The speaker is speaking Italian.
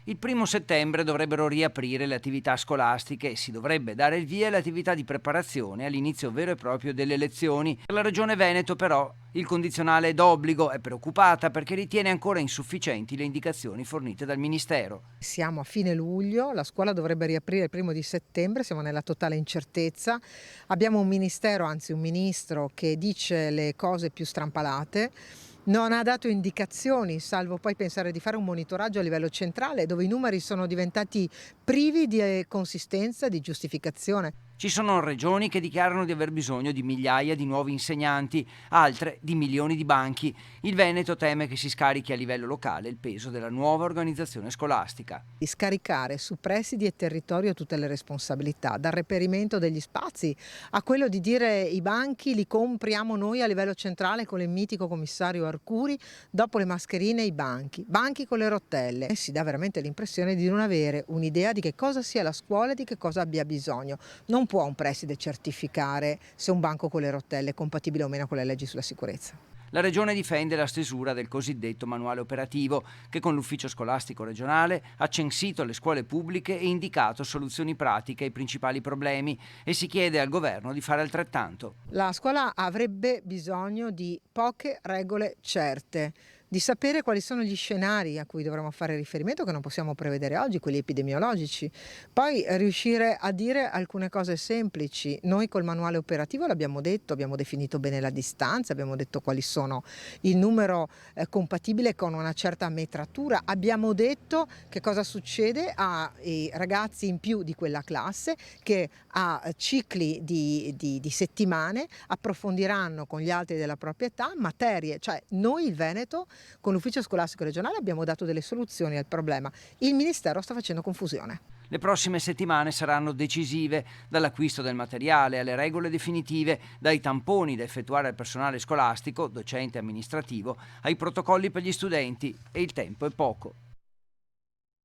Il 1° settembre dovrebbero riaprire le attività scolastiche e si dovrebbe dare il via alle attività di preparazione all'inizio vero e proprio delle lezioni. Per la Regione Veneto però il condizionale è d'obbligo, è preoccupata perché ritiene ancora insufficienti le indicazioni fornite dal Ministero. Siamo a fine luglio, la scuola dovrebbe riaprire il 1° settembre, siamo nella totale incertezza. Abbiamo un ministero, anzi un ministro, che dice le cose più strampalate. Non ha dato indicazioni, salvo poi pensare di fare un monitoraggio a livello centrale, dove i numeri sono diventati privi di consistenza, di giustificazione. Ci sono regioni che dichiarano di aver bisogno di migliaia di nuovi insegnanti, altre di milioni di banchi. Il Veneto teme che si scarichi a livello locale il peso della nuova organizzazione scolastica. Di scaricare su presidi e territorio tutte le responsabilità, dal reperimento degli spazi a quello di dire i banchi li compriamo noi a livello centrale con il mitico commissario Arcuri, dopo le mascherine i banchi con le rotelle. E si dà veramente l'impressione di non avere un'idea di che cosa sia la scuola e di che cosa abbia bisogno. Non può un preside certificare se un banco con le rotelle è compatibile o meno con le leggi sulla sicurezza. La Regione difende la stesura del cosiddetto manuale operativo, che con l'ufficio scolastico regionale ha censito le scuole pubbliche e indicato soluzioni pratiche ai principali problemi e si chiede al governo di fare altrettanto. La scuola avrebbe bisogno di poche regole certe, di sapere quali sono gli scenari a cui dovremo fare riferimento, che non possiamo prevedere oggi, quelli epidemiologici. Poi riuscire a dire alcune cose semplici. Noi col manuale operativo l'abbiamo detto, abbiamo definito bene la distanza, abbiamo detto quali sono il numero compatibile con una certa metratura, abbiamo detto che cosa succede ai ragazzi in più di quella classe che a cicli di settimane approfondiranno con gli altri della propria età materie, cioè noi il Veneto con l'ufficio scolastico regionale abbiamo dato delle soluzioni al problema, il Ministero sta facendo confusione. Le prossime settimane saranno decisive, dall'acquisto del materiale alle regole definitive, dai tamponi da effettuare al personale scolastico, docente e amministrativo, ai protocolli per gli studenti, e il tempo è poco.